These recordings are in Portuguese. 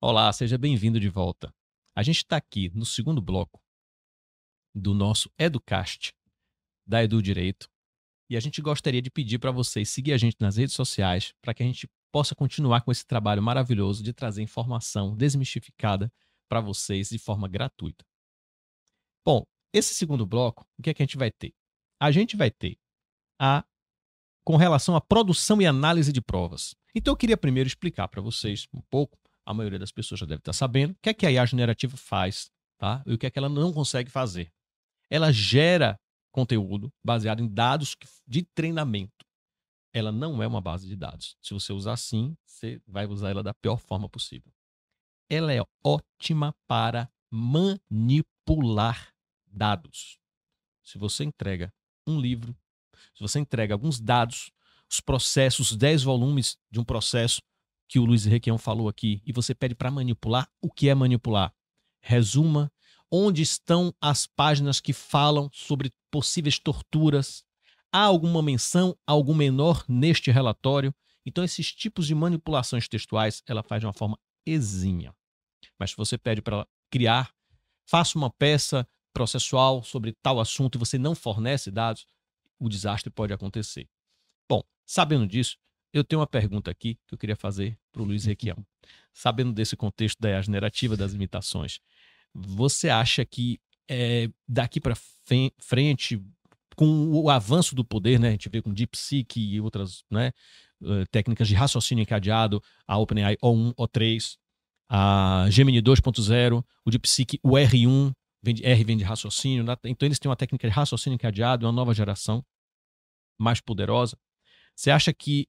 Olá, seja bem-vindo de volta. A gente está aqui no segundo bloco do nosso Educast da Edu Direito e a gente gostaria de pedir para vocês seguir a gente nas redes sociais para que a gente possa continuar com esse trabalho maravilhoso de trazer informação desmistificada para vocês de forma gratuita. Bom, esse segundo bloco, o que é que a gente vai ter? A gente vai ter com relação à produção e análise de provas. Então eu queria primeiro explicar para vocês um pouco. A maioria das pessoas já deve estar sabendo o que a IA generativa faz, tá? E o que é que ela não consegue fazer. Ela gera conteúdo baseado em dados de treinamento. Ela não é uma base de dados. Se você usar assim, você vai usar ela da pior forma possível. Ela é ótima para manipular dados. Se você entrega um livro, se você entrega alguns dados, os processos, 10 volumes de um processo, que o Luiz Requião falou aqui, e você pede para manipular, o que é manipular? Resuma onde estão as páginas que falam sobre possíveis torturas. Há alguma menção, algum menor neste relatório? Então, esses tipos de manipulações textuais, ela faz de uma forma exímia. Mas se você pede para ela criar, faça uma peça processual sobre tal assunto e você não fornece dados, o desastre pode acontecer. Bom, sabendo disso, eu tenho uma pergunta aqui que eu queria fazer para o Luiz Requião. Sabendo desse contexto da IA generativa, das limitações, você acha que daqui para frente, com o avanço do poder, né, a gente vê com DeepSeek e outras, né, técnicas de raciocínio encadeado, a OpenAI O1, O3, a Gemini 2.0, o DeepSeek, o R1, R vem de raciocínio, né? Então eles têm uma técnica de raciocínio encadeado, uma nova geração mais poderosa. Você acha que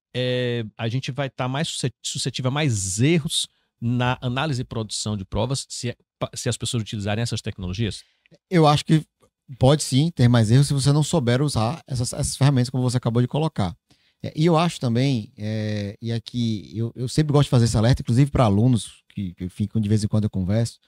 a gente vai estar mais suscetível a mais erros na análise e produção de provas se as pessoas utilizarem essas tecnologias? Eu acho que pode sim ter mais erros se você não souber usar essas ferramentas como você acabou de colocar. E eu acho também, e aqui eu sempre gosto de fazer esse alerta, inclusive para alunos que ficam de vez em quando eu converso,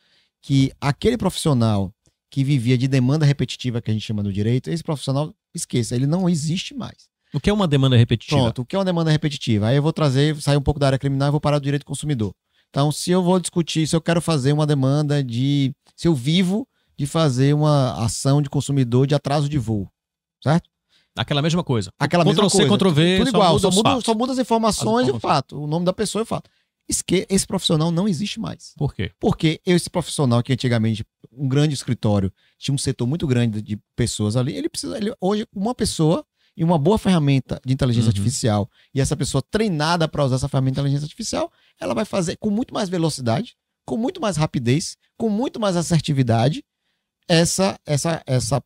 que aquele profissional que vivia de demanda repetitiva, que a gente chama no direito, esse profissional, esqueça, ele não existe mais. O que é uma demanda repetitiva? Pronto, o que é uma demanda repetitiva? Aí eu vou sair um pouco da área criminal e vou parar do direito do consumidor. Então, se eu vou discutir, se eu quero fazer uma demanda se eu vivo de fazer uma ação de consumidor de atraso de voo, certo? Aquela mesma coisa. Aquela mesma coisa. Ctrl+C, Ctrl+V, tudo igual, só muda as informações e o fato. O nome da pessoa e o fato. Esse profissional não existe mais. Por quê? Porque esse profissional que antigamente, um grande escritório, tinha um setor muito grande de pessoas ali, hoje, uma pessoa e uma boa ferramenta de inteligência artificial, e essa pessoa treinada para usar essa ferramenta de inteligência artificial, ela vai fazer com muito mais velocidade, com muito mais rapidez, com muito mais assertividade, essa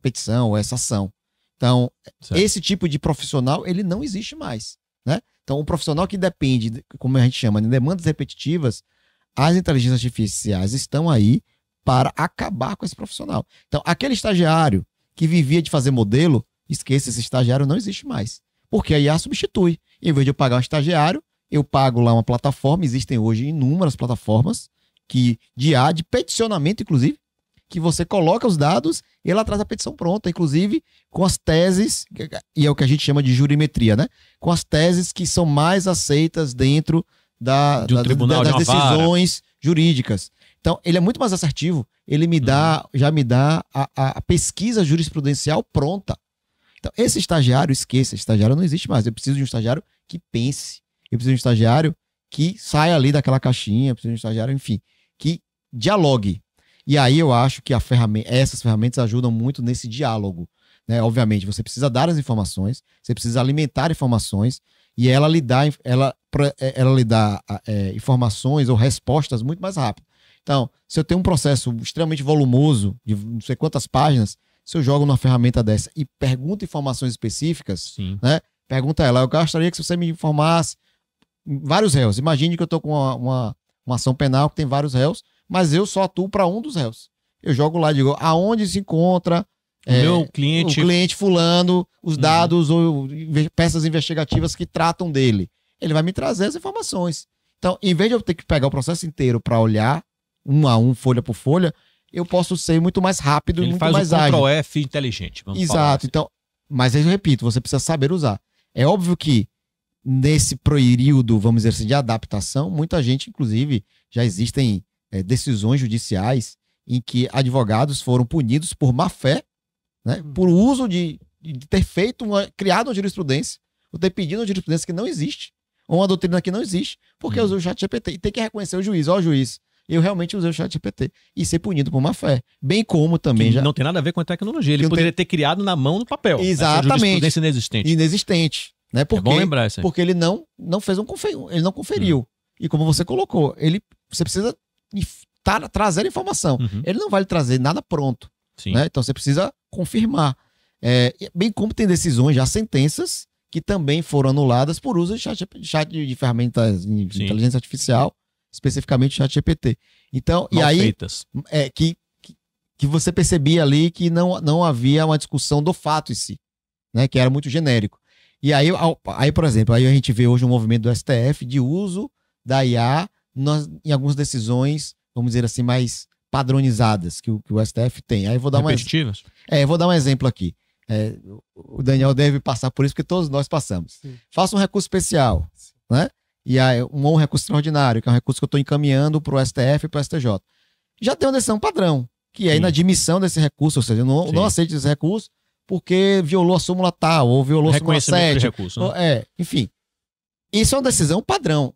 petição, essa ação. Então, certo. Esse tipo de profissional, ele não existe mais, né? Então, o profissional que depende, como a gente chama, de demandas repetitivas, as inteligências artificiais estão aí para acabar com esse profissional. Então, aquele estagiário que vivia de fazer modelo, esqueça, esse estagiário não existe mais. Porque a IA substitui. Em vez de eu pagar um estagiário, eu pago lá uma plataforma, existem hoje inúmeras plataformas de IA, de peticionamento, inclusive, que você coloca os dados e ela traz a petição pronta, inclusive com as teses, e é o que a gente chama de jurimetria, né? Com as teses que são mais aceitas dentro das decisões jurídicas. Então, ele é muito mais assertivo, ele já me dá a pesquisa jurisprudencial pronta. Então, esse estagiário, esqueça, estagiário não existe mais. Eu preciso de um estagiário que pense. Eu preciso de um estagiário que saia ali daquela caixinha, eu preciso de um estagiário, enfim, que dialogue. E aí eu acho que essas ferramentas ajudam muito nesse diálogo, né? Obviamente, você precisa dar as informações, você precisa alimentar informações, e ela lhe dá informações ou respostas muito mais rápido. Então, se eu tenho um processo extremamente volumoso, de não sei quantas páginas, se eu jogo numa ferramenta dessa e pergunto informações específicas, né? Pergunta a ela, eu gostaria que você me informasse vários réus. Imagine que eu estou com uma ação penal que tem vários réus, mas eu só atuo para um dos réus. Eu jogo lá e digo, aonde se encontra o cliente fulano, os dados ou peças investigativas que tratam dele. Ele vai me trazer as informações. Então, em vez de eu ter que pegar o processo inteiro para olhar, um a um, folha por folha, eu posso ser muito mais rápido e muito mais ágil. Ele faz o Ctrl+F inteligente. Exato. Assim. Então, mas eu repito, você precisa saber usar. É óbvio que nesse período, vamos dizer assim, de adaptação, muita gente, inclusive, já existem decisões judiciais em que advogados foram punidos por má fé, né, por uso de ter criado uma jurisprudência, ou ter pedido uma jurisprudência que não existe, ou uma doutrina que não existe, porque usou o ChatGPT. E tem que reconhecer o juiz. Ó, juiz, eu realmente usei o ChatGPT. E ser punido por má fé. Bem como também Não tem nada a ver com a tecnologia. Ele poderia ter criado na mão no papel. Exatamente. Essa jurisprudência inexistente. Inexistente. Né? Porque, é bom lembrar isso aí. Porque ele não fez ele não conferiu. E como você colocou, você precisa trazer informação. Ele não vai lhe trazer nada pronto. Né? Então você precisa confirmar. Bem como tem decisões, já sentenças, que também foram anuladas por uso de ferramentas de inteligência artificial, especificamente o ChatGPT. Então, mal e aí feitas. Que você percebia ali que não havia uma discussão do fato em si, né? Que era muito genérico. E aí, por exemplo, aí a gente vê hoje um movimento do STF de uso da IA em algumas decisões, vamos dizer assim, mais padronizadas que o STF tem. Aí eu vou dar repetitivas? Vou dar um exemplo aqui. O Daniel deve passar por isso, porque todos nós passamos. Sim. Faça um recurso especial, né? E aí, um recurso extraordinário, que é um recurso que eu estou encaminhando para o STF e para o STJ. Já tem uma decisão padrão, que é a inadmissão desse recurso, ou seja, eu não aceito esse recurso porque violou a súmula tal, ou violou a súmula 7. De recurso, né? Enfim. Isso é uma decisão padrão.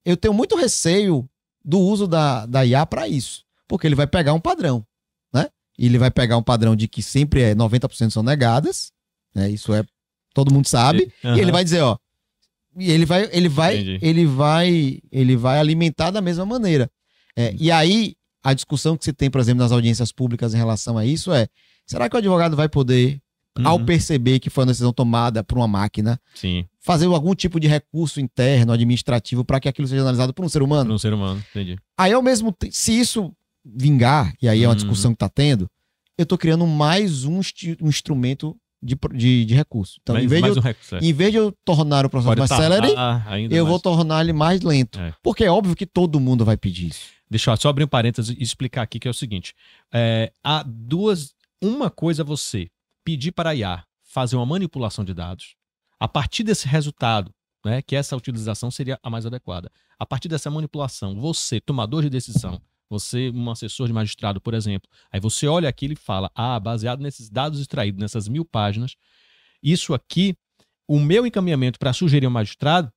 Eu tenho muito receio do uso da IA para isso, porque ele vai pegar um padrão, né? E ele vai pegar um padrão de que sempre 90% são negadas, né? Isso todo mundo sabe, e ele vai dizer, ó, e ele vai alimentar da mesma maneira. E aí, a discussão que se tem, por exemplo, nas audiências públicas em relação a isso será que o advogado vai poder, ao perceber que foi uma decisão tomada por uma máquina, fazer algum tipo de recurso interno, administrativo, para que aquilo seja analisado por um ser humano? Por um ser humano, entendi. Aí, ao mesmo tempo, se isso vingar, e aí é uma discussão que está tendo, eu estou criando mais um instrumento de recurso. Então, em vez de eu tornar o processo mais célere, vou tornar ele mais lento. Porque é óbvio que todo mundo vai pedir isso. Deixa eu só abrir um parênteses e explicar aqui, que é o seguinte. Há uma coisa é você pedir para a IA fazer uma manipulação de dados. A partir desse resultado, né, que essa utilização seria a mais adequada. A partir dessa manipulação, você, tomador de decisão, você, um assessor de magistrado, por exemplo, aí você olha aquilo e fala, baseado nesses dados extraídos, nessas 1000 páginas, isso aqui, o meu encaminhamento para sugerir ao magistrado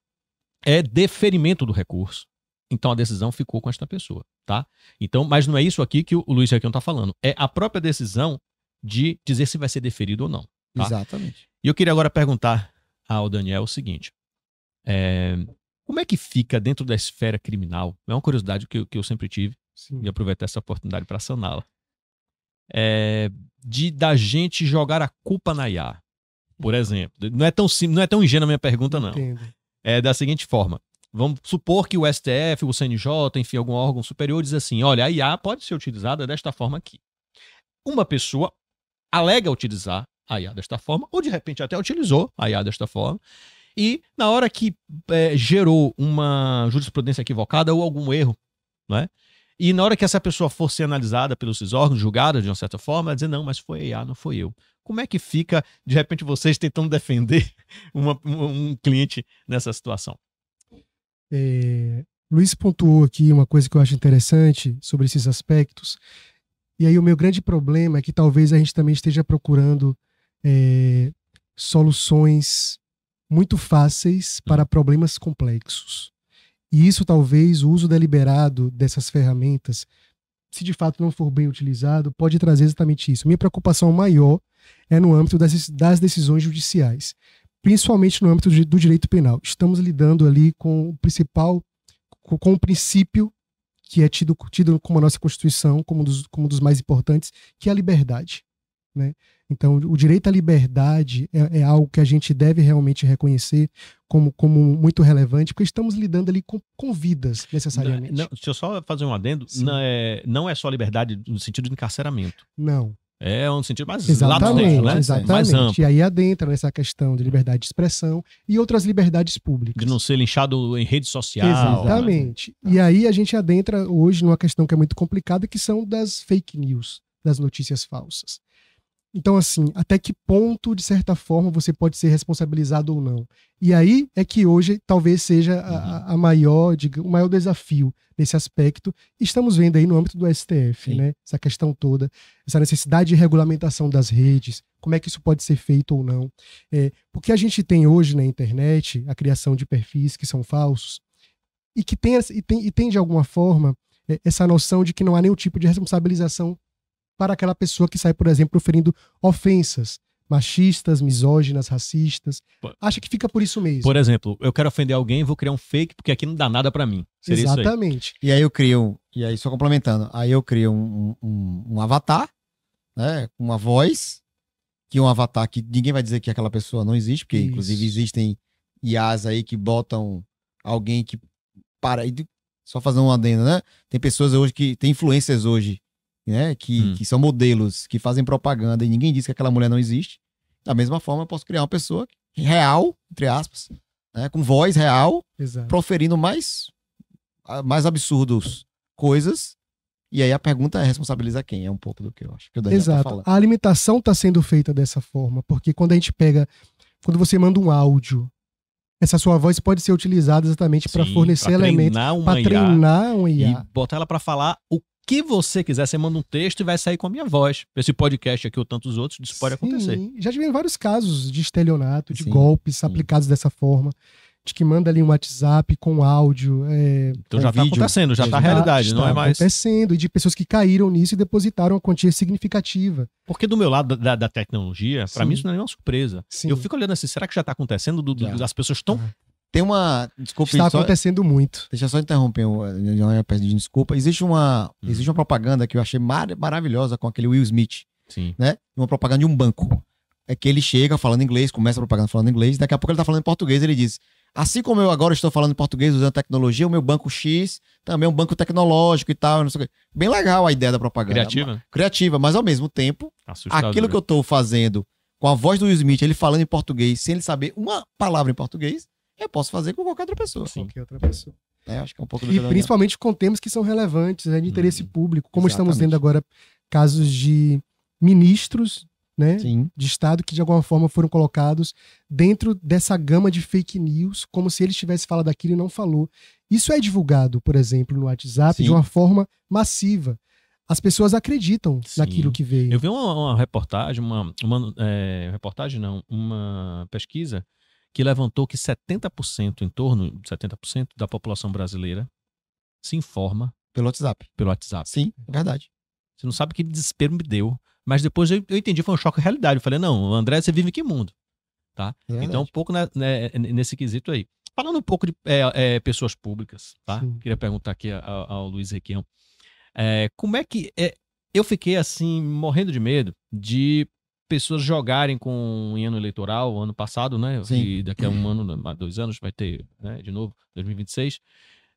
é deferimento do recurso. Então a decisão ficou com esta pessoa, tá? Então, mas não é isso aqui que o Luiz Requião está falando. É a própria decisão de dizer se vai ser deferido ou não. Tá? Exatamente. E eu queria agora perguntar ao Daniel o seguinte. Como é que fica dentro da esfera criminal? É uma curiosidade que eu sempre tive. Sim. E aproveitar essa oportunidade para saná-la. Da gente jogar a culpa na IA, por exemplo. Não é tão simples, não é tão ingênua a minha pergunta, não. Entendo. É da seguinte forma. Vamos supor que o STF, o CNJ, enfim, algum órgão superior diz assim, olha, a IA pode ser utilizada desta forma aqui. Uma pessoa alega utilizar a IA desta forma, ou de repente até utilizou a IA desta forma, e na hora que gerou uma jurisprudência equivocada ou algum erro, não é? E na hora que essa pessoa for ser analisada pelos seus órgãos, julgada de uma certa forma, ela dizer, não, mas foi a IA, não foi eu. Como é que fica, de repente, vocês tentando defender um cliente nessa situação? Luiz pontuou aqui uma coisa que eu acho interessante sobre esses aspectos. E aí o meu grande problema é que talvez a gente também esteja procurando soluções muito fáceis para problemas complexos. E isso talvez, o uso deliberado dessas ferramentas, se de fato não for bem utilizado, pode trazer exatamente isso. Minha preocupação maior é no âmbito das decisões judiciais, principalmente no âmbito do direito penal. Estamos lidando ali com o princípio que é tido como a nossa Constituição, como um dos mais importantes, que é a liberdade. Né? Então, o direito à liberdade é algo que a gente deve realmente reconhecer como muito relevante, porque estamos lidando ali com vidas, necessariamente. Deixa eu só fazer um adendo. Não é só liberdade no sentido de encarceramento. Não. É um sentido mais exatamente, né? Exatamente. Mais amplo. E aí adentra nessa questão de liberdade de expressão e outras liberdades públicas. De não ser linchado em rede social. Exatamente. E aí a gente adentra hoje numa questão que é muito complicada, que são das fake news, das notícias falsas. Então, assim, até que ponto, de certa forma, você pode ser responsabilizado ou não? E aí é que hoje talvez seja o maior desafio nesse aspecto. Estamos vendo aí no âmbito do STF, né? Essa questão toda, essa necessidade de regulamentação das redes, como é que isso pode ser feito ou não. Porque a gente tem hoje na internet a criação de perfis que são falsos e que tem de alguma forma essa noção de que não há nenhum tipo de responsabilização para aquela pessoa que sai, por exemplo, proferindo ofensas machistas, misóginas, racistas. Acha que fica por isso mesmo. Por exemplo, eu quero ofender alguém, vou criar um fake porque aqui não dá nada pra mim. Seria Exatamente. E aí eu crio, e aí só complementando, aí eu crio um avatar, né, com uma voz, que é um avatar que ninguém vai dizer que aquela pessoa não existe, porque inclusive existem IAs aí que botam alguém que para, só fazer um adendo, né? Tem pessoas hoje tem influencers hoje, né, que são modelos, que fazem propaganda e ninguém diz que aquela mulher não existe. Da mesma forma, eu posso criar uma pessoa real, entre aspas, né, com voz real, proferindo mais absurdos coisas. E aí a pergunta é: responsabiliza quem? É um pouco do que eu acho que o Daniel tá falando. A limitação está sendo feita dessa forma, porque quando quando você manda um áudio, essa sua voz pode ser utilizada exatamente para fornecer elementos, para treinar uma IA. E botar ela para falar o que você quiser. Você manda um texto e vai sair com a minha voz. Esse podcast aqui ou tantos outros, isso pode acontecer. Já tivemos vários casos de estelionato, de golpes aplicados dessa forma, de que manda ali um WhatsApp com áudio. Então já está acontecendo, já está a realidade, não é mais. Acontecendo, e de pessoas que caíram nisso e depositaram uma quantia significativa. Porque do meu lado da tecnologia, para mim isso não é nenhuma surpresa. Eu fico olhando assim, será que já está acontecendo? As pessoas estão... Tem uma... Desculpa, está acontecendo muito. Deixa eu só interromper, eu peço desculpa. Existe uma propaganda que eu achei maravilhosa com aquele Will Smith. Sim. Né? Uma propaganda de um banco. É que ele chega falando inglês, começa a propaganda falando inglês, daqui a pouco ele tá falando em português, ele diz: assim como eu agora estou falando em português usando tecnologia, o meu banco X também é um banco tecnológico e tal, não sei o quê. Bem legal a ideia da propaganda. Criativa, mas ao mesmo tempo, aquilo que eu tô fazendo com a voz do Will Smith, ele falando em português, sem ele saber uma palavra em português, eu posso fazer com qualquer outra pessoa. Qualquer outra pessoa. Acho que é um pouco do E principalmente com temas que são relevantes, de interesse público, como estamos vendo agora casos de ministros, né, de Estado que de alguma forma foram colocados dentro dessa gama de fake news, como se eles tivessem falado aquilo e não falou. Isso é divulgado, por exemplo, no WhatsApp de uma forma massiva. As pessoas acreditam naquilo que veio. Eu vi uma reportagem, uma pesquisa que levantou que 70%, em torno de 70% da população brasileira se informa pelo WhatsApp. Sim, é verdade. Você não sabe que desespero me deu. Mas depois eu entendi, foi um choque de realidade. Eu falei, não, André, você vive em que mundo? Tá? Então, um pouco nesse quesito aí. Falando um pouco de pessoas públicas, tá? Queria perguntar aqui ao Luiz Requião. Como é que... eu fiquei, assim, morrendo de medo de pessoas jogarem em ano eleitoral, ano passado, né? E daqui a um ano, 2 anos, vai ter, né, de novo, 2026,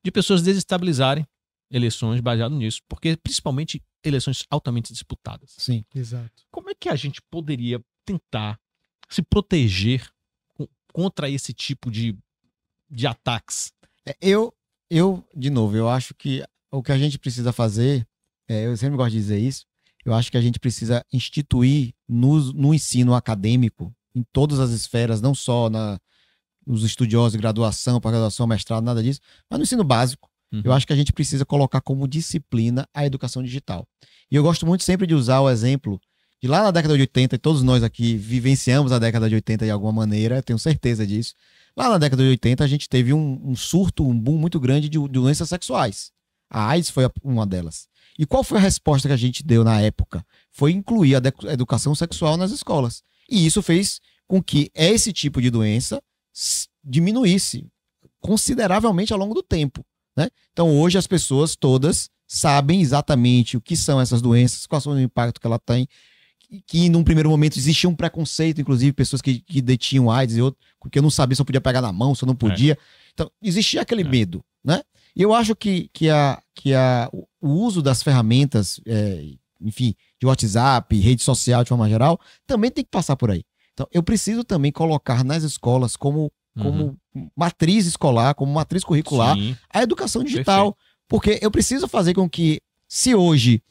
de pessoas desestabilizarem eleições baseado nisso, porque principalmente eleições altamente disputadas. Sim, exato. Como é que a gente poderia tentar se proteger contra esse tipo de ataques? De novo, eu acho que o que a gente precisa fazer, eu sempre gosto de dizer isso, eu acho que a gente precisa instituir no ensino acadêmico, em todas as esferas, não só nos estudiosos de graduação, pós-graduação, mestrado, nada disso, mas no ensino básico. Eu acho que a gente precisa colocar como disciplina a educação digital. E eu gosto muito sempre de usar o exemplo de lá na década de 80, e todos nós aqui vivenciamos a década de 80 de alguma maneira, eu tenho certeza disso. Lá na década de 80 a gente teve um surto, um boom muito grande de doenças sexuais. A AIDS foi uma delas. E qual foi a resposta que a gente deu na época? Foi incluir a educação sexual nas escolas. E isso fez com que esse tipo de doença diminuísse consideravelmente ao longo do tempo. Né? Então hoje as pessoas todas sabem exatamente o que são essas doenças, qual é o impacto que ela tem, que num primeiro momento existia um preconceito, inclusive pessoas que detinham AIDS e outro, porque eu não sabia se eu podia pegar na mão, se eu não podia. Então existia aquele medo, né? E eu acho que o uso das ferramentas, enfim, de WhatsApp, rede social de forma geral, também tem que passar por aí. Então eu preciso também colocar nas escolas como matriz escolar, como matriz curricular, a educação digital. Perfeito. Porque eu preciso fazer com que, se hoje,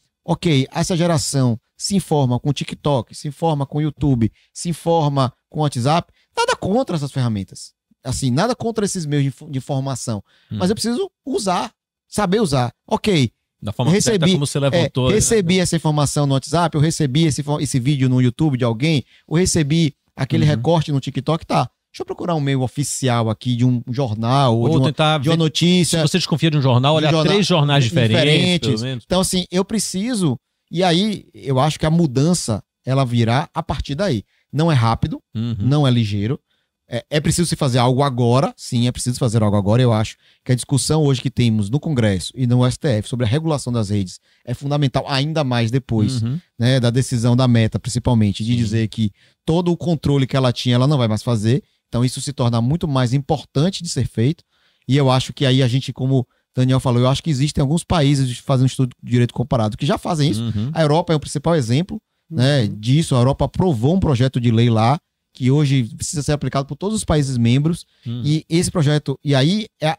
essa geração se informa com o TikTok, se informa com o YouTube, se informa com o WhatsApp, nada contra essas ferramentas. Assim, nada contra esses meios de informação. Mas eu preciso usar, saber usar. Ok, Da forma certa como você levantou. recebi essa informação no WhatsApp, eu recebi esse vídeo no YouTube de alguém, eu recebi aquele recorte no TikTok, tá. Deixa eu procurar um meio oficial aqui de um jornal ou de uma notícia. Se você desconfia de um jornal, olha 3 jornais diferentes. Pelo menos. Então, assim, eu preciso... E aí, eu acho que a mudança, ela virá a partir daí. Não é rápido, não é ligeiro. É preciso se fazer algo agora. Sim, é preciso fazer algo agora. Eu acho que a discussão hoje que temos no Congresso e no STF sobre a regulação das redes é fundamental, ainda mais depois né, da decisão da Meta, principalmente, de dizer que todo o controle que ela tinha, ela não vai mais fazer. Então, isso se torna muito mais importante de ser feito. E eu acho que aí a gente, como o Daniel falou, eu acho que existem alguns países que fazem um estudo de direito comparado que já fazem isso. A Europa é o principal exemplo né, disso. A Europa aprovou um projeto de lei lá, que hoje precisa ser aplicado por todos os países membros. E esse projeto, e aí é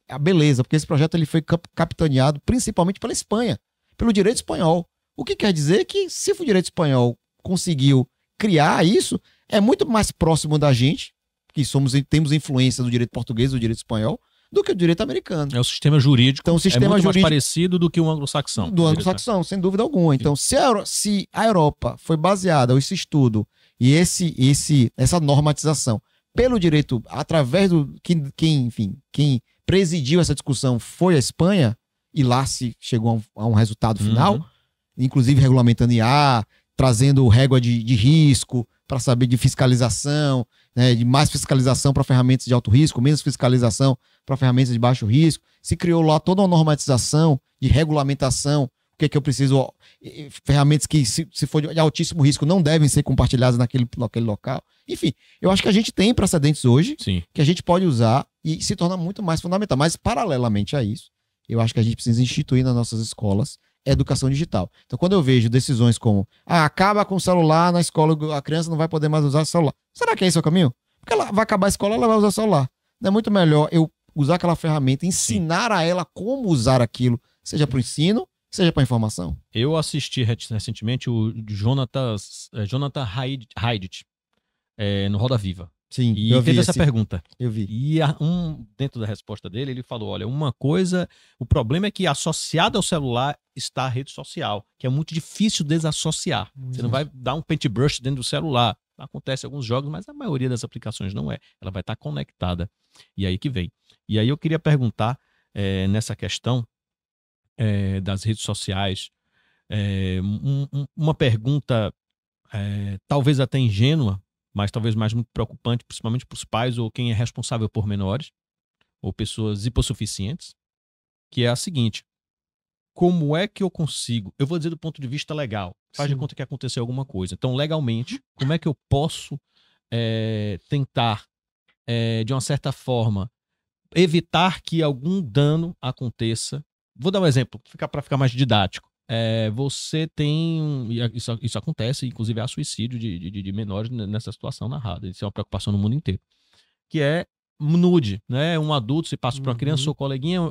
a beleza, porque esse projeto ele foi capitaneado principalmente pela Espanha, pelo direito espanhol. O que quer dizer que se o direito espanhol conseguiu criar isso, é muito mais próximo da gente, que temos influência do direito português, do direito espanhol, do que o direito americano. É o sistema jurídico. Então, o sistema é muito jurídico mais parecido do que o anglo-saxão. Do anglo-saxão, sem dúvida alguma. Então, se a Europa foi baseada, esse estudo e essa normatização pelo direito, através do... Quem presidiu essa discussão foi a Espanha, e lá se chegou a um resultado final, inclusive regulamentando IA, trazendo régua de risco, para saber de fiscalização, né, de mais fiscalização para ferramentas de alto risco, menos fiscalização para ferramentas de baixo risco. Se criou lá toda uma normatização de regulamentação, o que é que eu preciso, ferramentas que se for de altíssimo risco não devem ser compartilhadas naquele local. Enfim, eu acho que a gente tem precedentes hoje que a gente pode usar e se torna muito mais fundamental. Mas, paralelamente a isso, eu acho que a gente precisa instituir nas nossas escolas educação digital. Então, quando eu vejo decisões como acaba com o celular na escola, a criança não vai poder mais usar o celular. Será que esse é o caminho? Porque ela vai acabar a escola, ela vai usar o celular. Não é muito melhor eu usar aquela ferramenta, ensinar a ela como usar aquilo, seja para o ensino, seja para a informação? Eu assisti recentemente o Jonathan Haidt no Roda Viva. Sim, e eu fez essa pergunta. Eu vi. E dentro da resposta dele, ele falou, olha, uma coisa, o problema é que associado ao celular está a rede social, que é muito difícil desassociar. Você não vai dar um paintbrush dentro do celular. Acontece em alguns jogos, mas a maioria das aplicações não é. Ela vai estar conectada. E aí que vem. E aí eu queria perguntar, nessa questão das redes sociais, uma pergunta talvez até ingênua, mas talvez mais muito preocupante, principalmente para os pais ou quem é responsável por menores, ou pessoas hipossuficientes, que é a seguinte: como é que eu consigo, eu vou dizer do ponto de vista legal, faz de conta que aconteceu alguma coisa, então legalmente, como é que eu posso tentar, de uma certa forma, evitar que algum dano aconteça? Vou dar um exemplo, para ficar mais didático. Você tem, isso acontece, inclusive há suicídio de menores nessa situação narrada, isso é uma preocupação no mundo inteiro, que é nude, né? Um adulto se passa para uma criança ou coleguinha,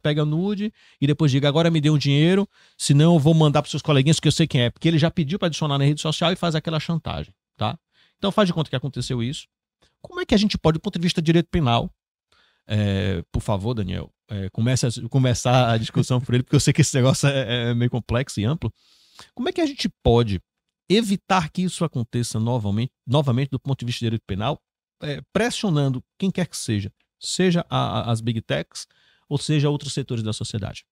pega nude e depois diga, agora me dê um dinheiro, senão eu vou mandar para seus coleguinhas que eu sei quem é, porque ele já pediu para adicionar na rede social e faz aquela chantagem, tá? Então faz de conta que aconteceu isso. Como é que a gente pode, do ponto de vista de direito penal, por favor, Daniel, começar a discussão por ele, porque eu sei que esse negócio é meio complexo e amplo. Como é que a gente pode evitar que isso aconteça novamente do ponto de vista de direito penal, pressionando quem quer que seja as big techs, ou seja, outros setores da sociedade?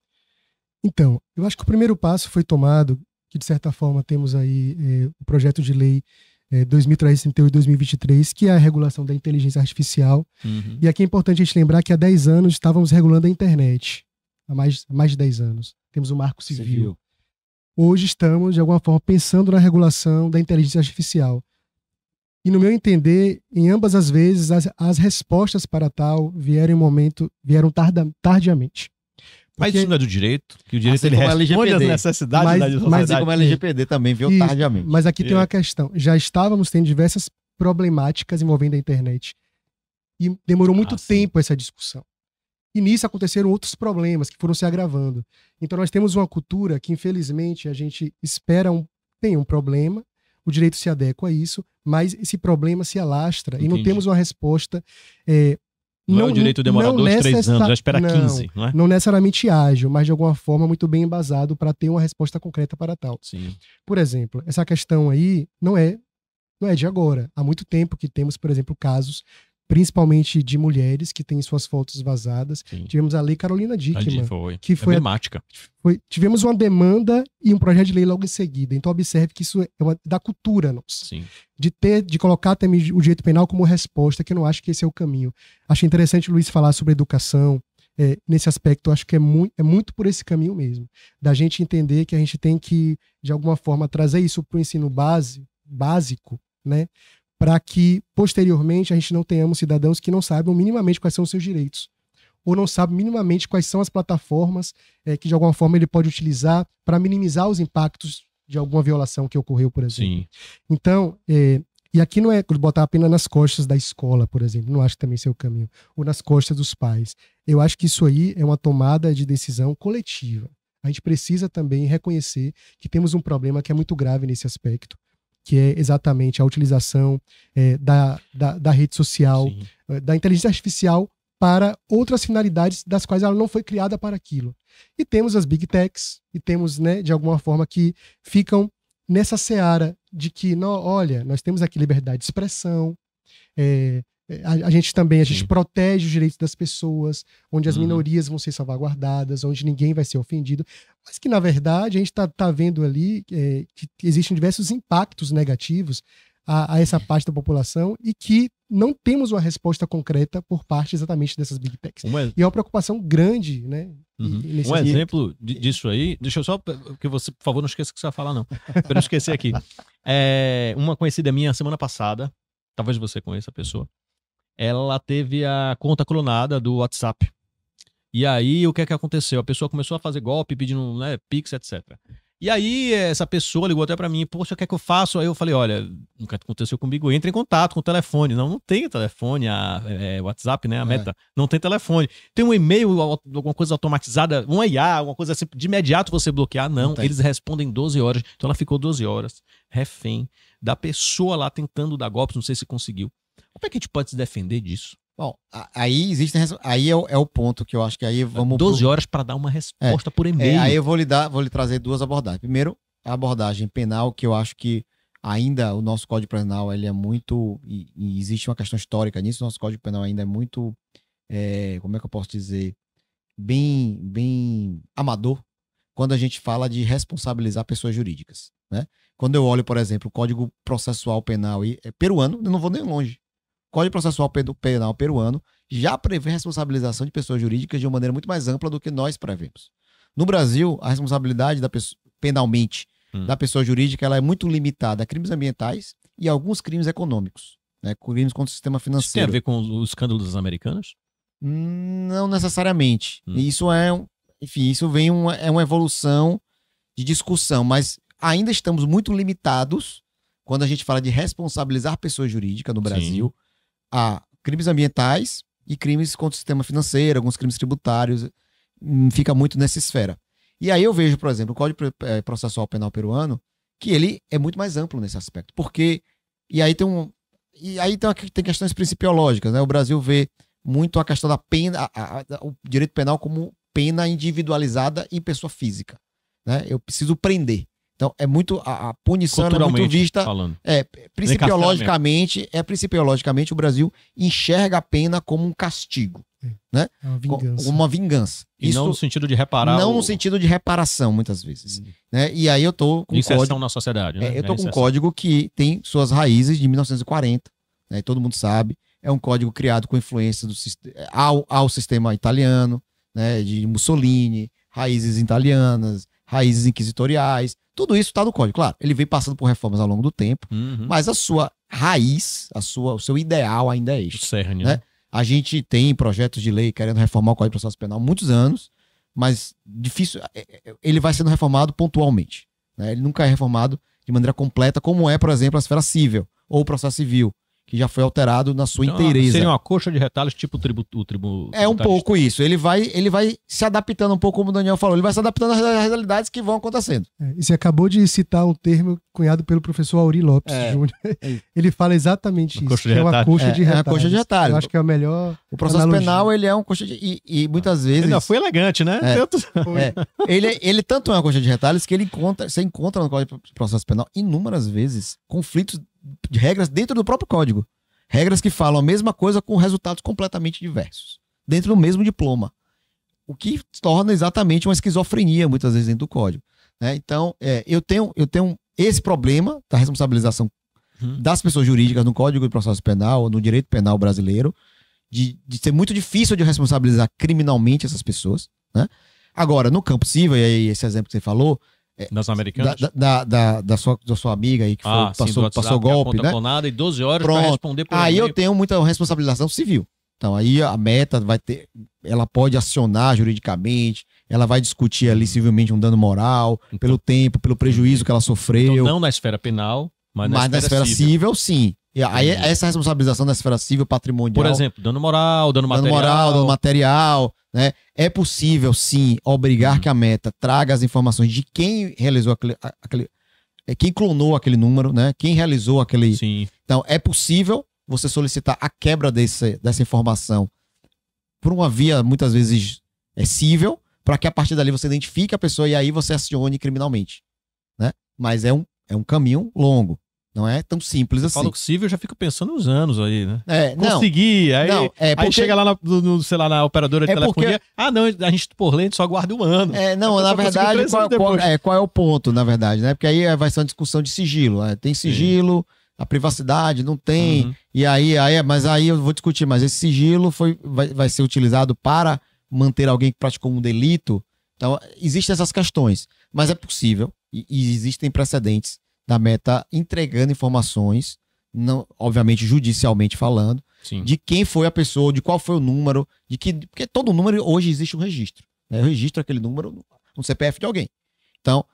Então, eu acho que o primeiro passo foi tomado, que de certa forma temos aí o projeto de lei 2338 e 2023, que é a regulação da inteligência artificial. E aqui é importante a gente lembrar que há 10 anos estávamos regulando a internet. Há mais de 10 anos. Temos o Marco Civil. Hoje estamos, de alguma forma, pensando na regulação da inteligência artificial. E, no meu entender, em ambas as vezes, as respostas para tal vieram tardiamente. Mas isso não é do direito, que o direito assim ele responde às LGPD. necessidades da sociedade. Mas como a LGPD também veio tardiamente. Mas aqui tem uma questão. Já estávamos tendo diversas problemáticas envolvendo a internet. E demorou muito tempo essa discussão. E nisso aconteceram outros problemas que foram se agravando. Então nós temos uma cultura que, infelizmente, a gente espera tem um problema, o direito se adequa a isso, mas esse problema se alastra e não temos uma resposta. Não é o direito demora 2, 3 anos, já espera 15, não é? Não necessariamente ágil, mas de alguma forma muito bem embasado para ter uma resposta concreta para tal. Sim. Por exemplo, essa questão aí não é de agora. Há muito tempo que temos, por exemplo, casos, principalmente de mulheres que têm suas fotos vazadas. Sim. Tivemos a Lei Carolina Dickmann, que foi emblemática. Tivemos uma demanda e um projeto de lei logo em seguida. Então observe que isso é da cultura nossa. Sim. De colocar também o direito penal como resposta, que eu não acho que esse é o caminho. Acho interessante o Luiz falar sobre educação. Nesse aspecto, eu acho que é muito por esse caminho mesmo. Da gente entender que a gente tem que, de alguma forma, trazer isso para o ensino básico, né? Para que, posteriormente, a gente não tenhamos cidadãos que não saibam minimamente quais são os seus direitos, ou não sabem minimamente quais são as plataformas que, de alguma forma, ele pode utilizar para minimizar os impactos de alguma violação que ocorreu, por exemplo. Sim. Então, e aqui não é botar apenas nas costas da escola, por exemplo, não acho que também esse é o caminho, ou nas costas dos pais. Eu acho que isso aí é uma tomada de decisão coletiva. A gente precisa também reconhecer que temos um problema que é muito grave nesse aspecto, que é exatamente a utilização da rede social, da inteligência artificial para outras finalidades das quais ela não foi criada para aquilo. E temos as big techs, e temos, né, de alguma forma, que ficam nessa seara de que, olha, nós temos aqui liberdade de expressão, a gente protege os direitos das pessoas, onde as minorias vão ser salvaguardadas, onde ninguém vai ser ofendido, mas que, na verdade, a gente tá vendo ali que existem diversos impactos negativos a essa parte da população e que não temos uma resposta concreta por parte exatamente dessas big techs. E é uma preocupação grande, né? Um exemplo disso aí, deixa eu só, que você, por favor, não esqueça o que você vai falar, não. Para não esquecer aqui. Uma conhecida minha, semana passada, talvez você conheça a pessoa, ela teve a conta clonada do WhatsApp. E aí, o que é que aconteceu? A pessoa começou a fazer golpe, pedindo, né, Pix, etc. E aí, essa pessoa ligou até pra mim, poxa, o que é que eu faço? Aí eu falei, olha, nunca aconteceu comigo, entra em contato com o telefone. Não tem telefone, WhatsApp, né, a Meta, não tem telefone. Tem um e-mail, alguma coisa automatizada, um IA, alguma coisa assim, de imediato você bloquear. Não, eles respondem 12 horas. Então ela ficou 12 horas, refém da pessoa lá tentando dar golpes, não sei se conseguiu. Como é que a gente pode se defender disso? Bom, aí aí é o ponto que eu acho que aí vamos... 12 horas para dar uma resposta por e-mail. Aí eu vou lhe trazer duas abordagens. Primeiro, a abordagem penal, que eu acho que ainda o nosso Código Penal ele é muito... E existe uma questão histórica nisso, o nosso Código Penal ainda é muito... como é que eu posso dizer? Bem amador, quando a gente fala de responsabilizar pessoas jurídicas, né? Quando eu olho, por exemplo, o Código Processual Penal peruano, eu não vou nem longe. O Código Processual Penal peruano já prevê responsabilização de pessoas jurídicas de uma maneira muito mais ampla do que nós prevemos. No Brasil, a responsabilidade penalmente da pessoa jurídica ela é muito limitada a crimes ambientais e alguns crimes econômicos, né? Crimes contra o sistema financeiro. Isso tem a ver com o escândalo dos americanos? Não necessariamente. Isso isso vem uma evolução de discussão, mas ainda estamos muito limitados quando a gente fala de responsabilizar pessoa jurídica no Brasil a crimes ambientais e crimes contra o sistema financeiro, alguns crimes tributários, fica muito nessa esfera. E aí eu vejo, por exemplo, o Código Processual Penal peruano, que ele é muito mais amplo nesse aspecto, porque tem questões principiológicas, né? O Brasil vê muito a questão da pena, o direito penal como pena individualizada em pessoa física, né? Eu preciso prender. Então, é muito. A punição é muito vista. Falando. Principiologicamente, o Brasil enxerga a pena como um castigo. Né? É uma vingança. Uma vingança. E não no sentido de reparar. Não no sentido de reparação, muitas vezes. Né? E aí eu tô com inserção código, na sociedade. Né? Eu tô com um código que tem suas raízes de 1940. Né? Todo mundo sabe. É um código criado com influência ao sistema italiano, né? De Mussolini, raízes italianas, raízes inquisitoriais. Tudo isso está no código. Claro, ele vem passando por reformas ao longo do tempo, mas a sua raiz, o seu ideal ainda é este. Cerne, né? A gente tem projetos de lei querendo reformar o Código de Processo Penal há muitos anos, mas difícil. Ele vai sendo reformado pontualmente. Né? Ele nunca é reformado de maneira completa, como é, por exemplo, a esfera civil ou o processo civil, que já foi alterado na sua Então, inteireza. seria uma coxa de retalhos, tipo o É um pouco isso. Ele vai se adaptando um pouco, como o Daniel falou. Ele vai se adaptando às realidades que vão acontecendo. E você acabou de citar um termo cunhado pelo professor Auri Lopes Júnior. Ele fala exatamente isso. Coxa de que é uma retalhos. coxa de retalhos. É uma coxa de retalhos. Eu acho que é a melhor O processo analogia. penal, ele é um coxa de... E muitas vezes... Ainda foi elegante, né? Ele tanto é uma coxa de retalhos que você encontra no Código de Processo Penal inúmeras vezes conflitos de regras dentro do próprio código. Regras que falam a mesma coisa com resultados completamente diversos. Dentro do mesmo diploma. O que torna exatamente uma esquizofrenia, muitas vezes, dentro do código. Né? Então, eu tenho esse problema da responsabilização das pessoas jurídicas no Código de Processo Penal, no direito penal brasileiro, de ser muito difícil de responsabilizar criminalmente essas pessoas. Né? Agora, no campo civil, e aí esse exemplo que você falou, das americanas? Da sua amiga aí que passou golpe, né? Clonada, e 12 horas para responder por aí eu tenho muita responsabilização civil. Então aí a meta ela pode acionar juridicamente, ela vai discutir ali civilmente um dano moral, pelo tempo, pelo prejuízo que ela sofreu. Então não na esfera penal, mas na esfera civil, sim. E aí essa responsabilização da esfera civil patrimonial. Por exemplo, dano moral, dano material. Dano material, né? É possível, sim, obrigar que a meta traga as informações de quem realizou quem clonou aquele número, né? Quem realizou aquele... Sim. Então, é possível você solicitar a quebra dessa informação por uma via, muitas vezes, cível, para que a partir dali você identifique a pessoa e aí você acione criminalmente, né? Mas é um caminho longo. Não é tão simples assim. Falo que civil, eu já fico pensando nos anos aí, né? Consegui. Aí chega lá sei lá, na operadora de telefonia. Não, a gente, por lei, só guarda um ano. Na verdade, qual é o ponto, na verdade, né? Porque aí vai ser uma discussão de sigilo. Né? Tem sigilo, a privacidade não tem. E mas aí eu vou discutir, mas esse sigilo vai ser utilizado para manter alguém que praticou um delito. Então, existem essas questões. Mas é possível, e existem precedentes da meta entregando informações, não, obviamente judicialmente falando, de quem foi a pessoa, de qual foi o número, porque todo número hoje existe um registro. Né? Eu registro aquele número no CPF de alguém. Então,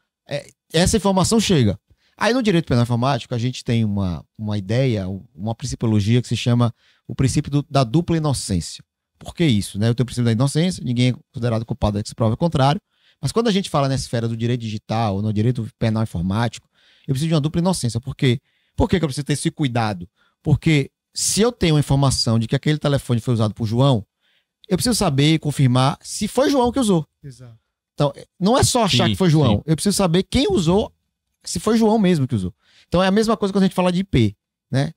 essa informação chega. Aí no direito penal informático a gente tem uma ideia, uma principiologia que se chama o princípio da dupla inocência. Por que isso? Né? Eu tenho o princípio da inocência, ninguém é considerado culpado que se prova o contrário, mas quando a gente fala nessa esfera do direito digital, ou no direito penal informático, eu preciso de uma dupla inocência. Por quê? Por que eu preciso ter esse cuidado? Porque se eu tenho a informação de que aquele telefone foi usado por João, eu preciso saber e confirmar se foi João que usou. Exato. Então, não é só achar que foi João. Eu preciso saber quem usou, se foi João mesmo que usou. Então é a mesma coisa quando a gente fala de IP, né?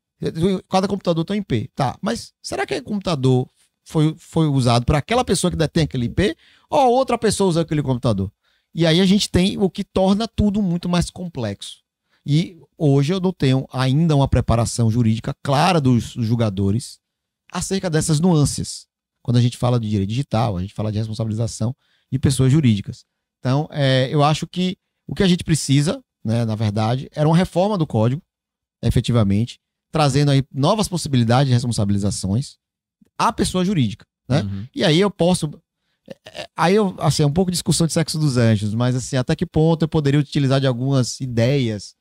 Cada computador tem um IP. Tá, mas será que aquele computador foi usado por aquela pessoa que detém aquele IP ou outra pessoa usou aquele computador? E aí a gente tem o que torna tudo muito mais complexo. E hoje eu não tenho ainda uma preparação jurídica clara dos julgadores acerca dessas nuances. Quando a gente fala de direito digital, a gente fala de responsabilização de pessoas jurídicas. Então, eu acho que o que a gente precisa, né, na verdade, era uma reforma do código, efetivamente, trazendo aí novas possibilidades de responsabilizações à pessoa jurídica. Né? E aí eu posso... assim, é um pouco de discussão de sexo dos anjos, mas assim, até que ponto eu poderia utilizar de algumas ideias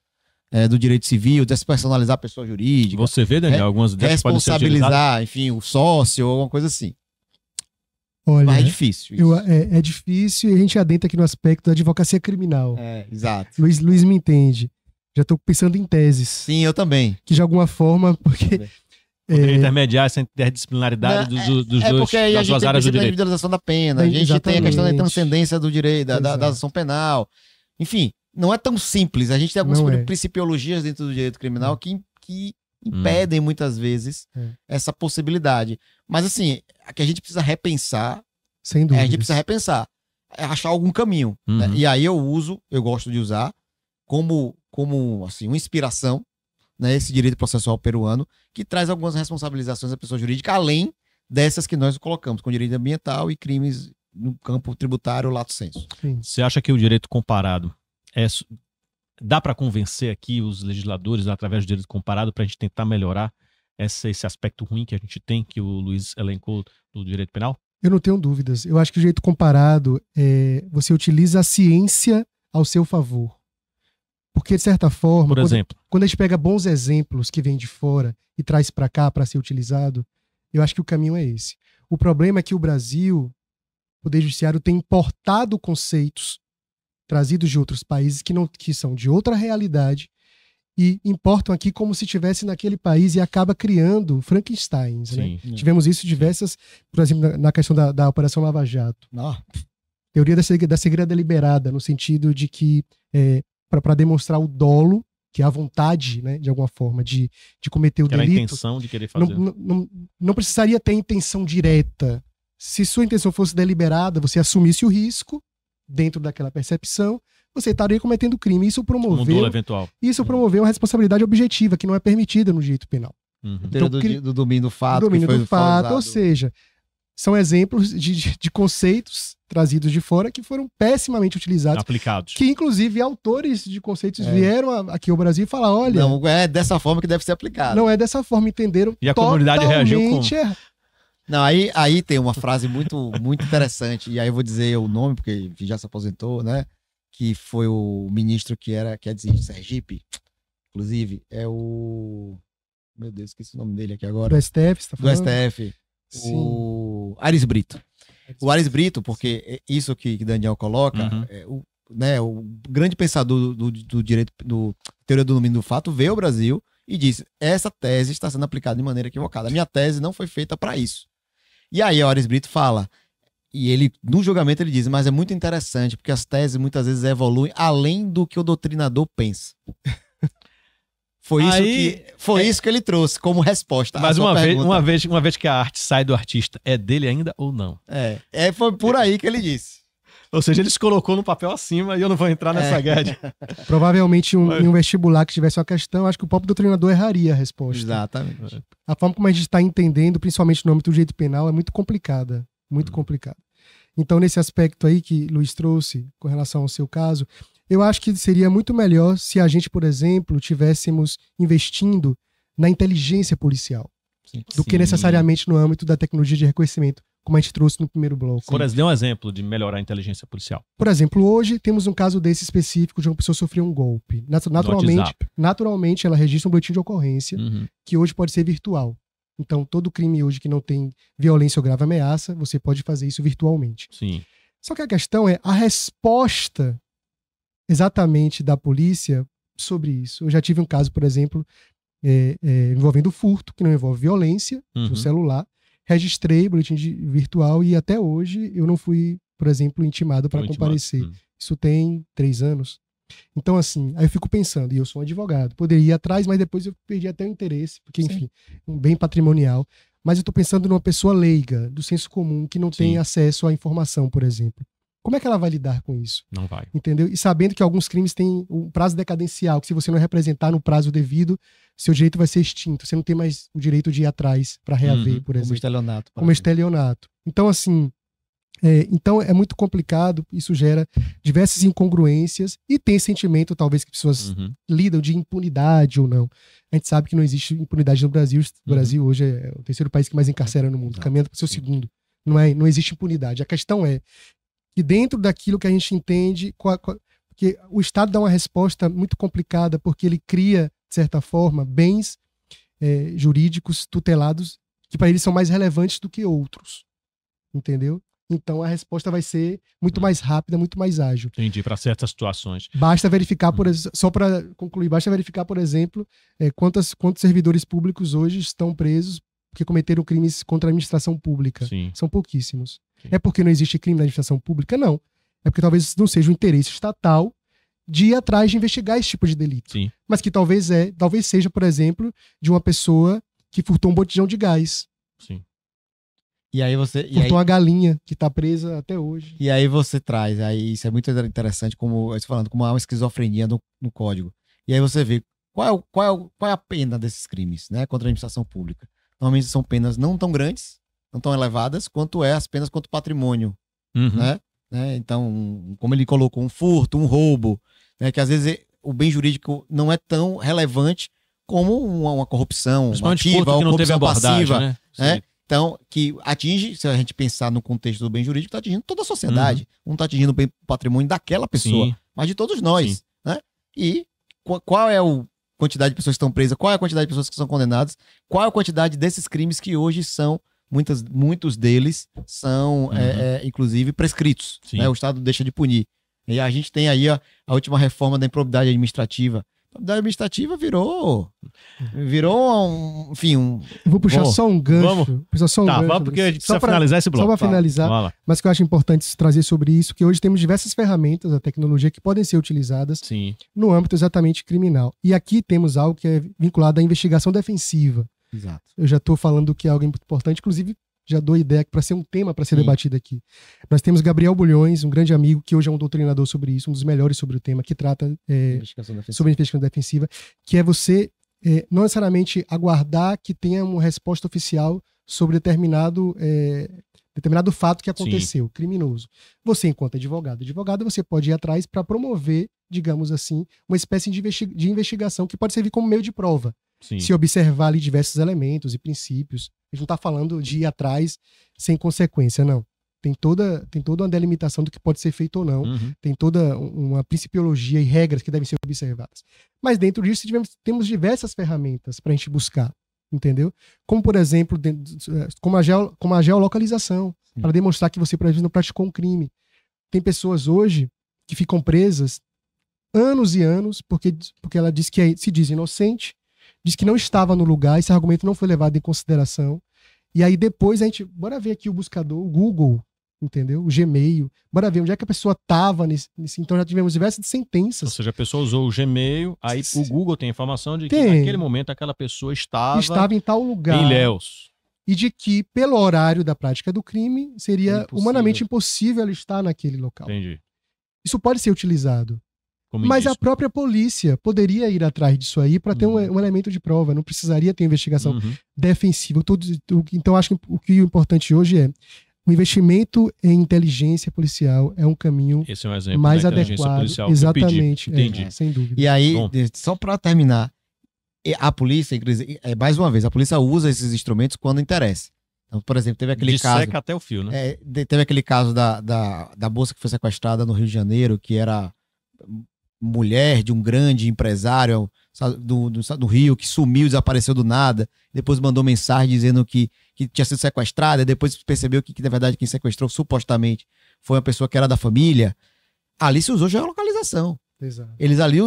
do direito civil, despersonalizar a pessoa jurídica. Você vê, Daniel, algumas ideias responsabilizar, enfim, o sócio ou alguma coisa assim. Olha, mas é difícil. É difícil e a gente adentra aqui no aspecto da advocacia criminal. Exato. Luiz me entende. Já estou pensando em teses. Sim, eu também. Que de alguma forma, porque... Poderia intermediar essa interdisciplinaridade dos dois, porque aí das duas áreas do direito. A individualização da pena, a gente tem a questão da transcendência do direito, da ação penal. Enfim, não é tão simples. A gente tem algumas principiologias dentro do direito criminal que impedem muitas vezes essa possibilidade. Mas assim, a que a gente precisa repensar, sem dúvida. A gente precisa repensar, achar algum caminho. Né? E aí eu gosto de usar como assim, uma inspiração, né, esse direito processual peruano, que traz algumas responsabilizações da pessoa jurídica, além dessas que nós colocamos, com direito ambiental e crimes no campo tributário, lato sensu. Você acha que o direito comparado dá para convencer aqui os legisladores, através do direito comparado, para a gente tentar melhorar esse aspecto ruim que a gente tem, que o Luiz elencou do direito penal? Eu não tenho dúvidas. Eu acho que o direito comparado você utiliza a ciência ao seu favor. Porque, de certa forma, Por exemplo. quando a gente pega bons exemplos que vêm de fora e traz para cá para ser utilizado, eu acho que o caminho é esse. O problema é que o Brasil, o Poder Judiciário, tem importado conceitos trazidos de outros países que são de outra realidade e importam aqui como se estivesse naquele país e acaba criando Frankensteins, né? Sim. Tivemos isso diversas, por exemplo, na questão da Operação Lava Jato. Teoria da cegueira deliberada, no sentido de que, para demonstrar o dolo, que é a vontade, né, de alguma forma, de cometer o Que era a delito. intenção de querer fazer. Não precisaria ter intenção direta. Se sua intenção fosse deliberada, você assumisse o risco dentro daquela percepção, você estaria cometendo crime. Isso Um dolo promoveu eventual. uma responsabilidade objetiva, que não é permitida no direito penal. Uhum. Teoria do domínio do fato. Domínio que foi do fato, usado. ou seja, são exemplos de conceitos trazidos de fora que foram pessimamente utilizados, Aplicados. que inclusive autores de conceitos vieram aqui ao Brasil e falaram, olha, Não é dessa forma que deve ser aplicado. não é dessa forma, entenderam. E a comunidade reagiu como? totalmente errado. Não, aí tem uma frase muito, muito interessante, e aí eu vou dizer o nome, porque já se aposentou, né? Que foi o ministro que é de Sergipe, inclusive, é o... Meu Deus, esqueci o nome dele aqui agora. Do STF, você tá Do falando? STF. Sim. O Aires Brito. O Aires Brito, porque isso que Daniel coloca, Uhum. o grande pensador do direito, do teoria do domínio do fato, veio ao Brasil e disse: essa tese está sendo aplicada de maneira equivocada. A minha tese não foi feita para isso. E aí o Aires Brito fala, e ele, no julgamento, ele diz: mas é muito interessante, porque as teses muitas vezes evoluem além do que o doutrinador pensa. Foi isso que ele trouxe como resposta. Mas à sua pergunta. uma vez que a arte sai do artista, é dele ainda ou não? Foi por aí que ele disse. Ou seja, ele se colocou no papel acima e eu não vou entrar nessa guerra. Provavelmente em um vestibular que tivesse uma questão, acho que o próprio doutrinador erraria a resposta. Exatamente. A forma como a gente está entendendo, principalmente no âmbito do direito penal, é muito complicada. Muito complicada. Então, nesse aspecto aí que Luiz trouxe, com relação ao seu caso, eu acho que seria muito melhor se a gente, por exemplo, tivéssemos investindo na inteligência policial, do que necessariamente no âmbito da tecnologia de reconhecimento, como a gente trouxe no primeiro bloco. Dê um exemplo de melhorar a inteligência policial. Por exemplo, hoje temos um caso desse específico de uma pessoa sofrer um golpe. Naturalmente, ela registra um boletim de ocorrência, que hoje pode ser virtual. Então, todo crime hoje que não tem violência ou grave ameaça, você pode fazer isso virtualmente. Sim. Só que a questão é a resposta exatamente da polícia sobre isso. Eu já tive um caso, por exemplo, envolvendo furto, que não envolve violência, de um celular. Registrei boletim virtual e até hoje eu não fui, por exemplo, intimado para comparecer. Isso tem 3 anos. Então, assim, aí eu fico pensando, e eu sou um advogado, poderia ir atrás, mas depois eu perdi até o interesse, porque, enfim, um bem patrimonial. Mas eu estou pensando numa pessoa leiga, do senso comum, que não tem acesso à informação, por exemplo. Como é que ela vai lidar com isso? Não vai. Entendeu? E sabendo que alguns crimes têm um prazo decadencial, que se você não representar no prazo devido, seu direito vai ser extinto. Você não tem mais o direito de ir atrás para reaver, por exemplo. Como estelionato. Então, assim, então é muito complicado, isso gera diversas incongruências e tem sentimento, talvez, que pessoas lidam de impunidade ou não. A gente sabe que não existe impunidade no Brasil. O Brasil hoje é o 3º país que mais encarcera no mundo, caminhando para o seu 2º. Não existe impunidade. A questão é que dentro daquilo que a gente entende, porque o Estado dá uma resposta muito complicada, porque ele cria, de certa forma, bens jurídicos tutelados que para eles são mais relevantes do que outros. Entendeu? Então a resposta vai ser muito mais rápida, muito mais ágil. Entendi, para certas situações. Basta verificar, só para concluir, basta verificar, por exemplo, quantos servidores públicos hoje estão presos porque cometeram crimes contra a administração pública. Sim. São pouquíssimos. É porque não existe crime na administração pública? Não. É porque talvez não seja o interesse estatal de ir atrás de investigar esse tipo de delito. Sim. Mas que talvez seja, por exemplo, de uma pessoa que furtou um botijão de gás. Sim. E aí você... Furtou uma galinha que está presa até hoje. E aí você traz, aí isso é muito interessante, como eu estou falando, como há uma esquizofrenia no código. E aí você vê qual é a pena desses crimes, né, contra a administração pública. Normalmente são penas não tão grandes, não tão elevadas, quanto as penas contra o patrimônio, né? Então, como ele colocou, um furto, um roubo, né, que às vezes o bem jurídico não é tão relevante como uma corrupção ativa ou corrupção passiva, né? Então, que atinge, se a gente pensar no contexto do bem jurídico, está atingindo toda a sociedade. Não está atingindo o bem patrimônio daquela pessoa, mas de todos nós, né? E qual é a quantidade de pessoas que estão presas, qual é a quantidade de pessoas que são condenadas, qual é a quantidade desses crimes que hoje são, muitos deles são, inclusive, prescritos. Né? O Estado deixa de punir. E a gente tem aí a última reforma da improbidade administrativa. A improbidade administrativa virou enfim, Eu vou puxar só um gancho. Vamos, porque a gente precisa finalizar esse bloco. Só para finalizar, mas que eu acho importante trazer sobre isso, que hoje temos diversas ferramentas da tecnologia que podem ser utilizadas no âmbito exatamente criminal. E aqui temos algo que é vinculado à investigação defensiva. Exato. Eu já estou falando que é algo importante, inclusive já dou ideia para ser um tema para ser debatido aqui. Nós temos Gabriel Bulhões, um grande amigo, que hoje é um doutrinador sobre isso, um dos melhores sobre o tema, que trata sobre a investigação defensiva, que é você não necessariamente aguardar que tenha uma resposta oficial sobre determinado fato que aconteceu, criminoso. Você, enquanto advogado, você pode ir atrás para promover, digamos assim, uma espécie de investigação que pode servir como meio de prova. Se observar ali diversos elementos e princípios. A gente não está falando de ir atrás sem consequência, não. Tem toda uma delimitação do que pode ser feito ou não. Tem toda uma principiologia e regras que devem ser observadas. Mas dentro disso temos diversas ferramentas para a gente buscar, entendeu? Como, por exemplo, como a geolocalização, para demonstrar que você, por exemplo, não praticou um crime. Tem pessoas hoje que ficam presas anos e anos porque ela diz que se diz inocente, diz que não estava no lugar, esse argumento não foi levado em consideração. E aí depois bora ver aqui o buscador, o Google, entendeu? O Gmail, bora ver onde é que a pessoa estava nesse. Então já tivemos diversas sentenças. Ou seja, a pessoa usou o Gmail, aí o Google tem a informação de que naquele momento aquela pessoa estava em tal lugar. Em Ilhéus. E de que, pelo horário da prática do crime, seria humanamente impossível ela estar naquele local. Entendi. Isso pode ser utilizado. Mas a própria polícia poderia ir atrás disso aí para ter um elemento de prova, não precisaria ter investigação defensiva. Então, acho que o que é importante hoje é o investimento em inteligência policial é um caminho Esse é um exemplo mais da inteligência adequado. policial Exatamente, Entendi. Sem dúvida. E aí, só para terminar, a polícia, mais uma vez, a polícia usa esses instrumentos quando interessa. Então, por exemplo, teve aquele caso... Disseca até o fio, né? Teve aquele caso da moça que foi sequestrada no Rio de Janeiro, que era mulher de um grande empresário do Rio, que sumiu, desapareceu do nada, depois mandou mensagem dizendo que tinha sido sequestrada, depois percebeu que na verdade quem sequestrou supostamente foi uma pessoa que era da família. Ali se usou geolocalização. Exato. Eles ali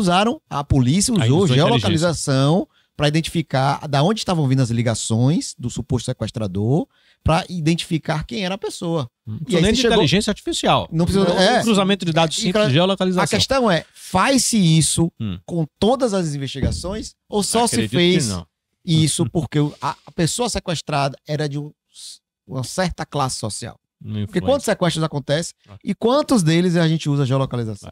a polícia usou geolocalização para identificar da onde estavam vindo as ligações do suposto sequestrador, para identificar quem era a pessoa. E aí nem de inteligência artificial. Não precisa, cruzamento de dados simples de geolocalização. A questão é, faz-se isso com todas as investigações ou só se fez isso porque a pessoa sequestrada era de uma certa classe social? Porque quantos sequestros acontecem e quantos deles a gente usa geolocalização?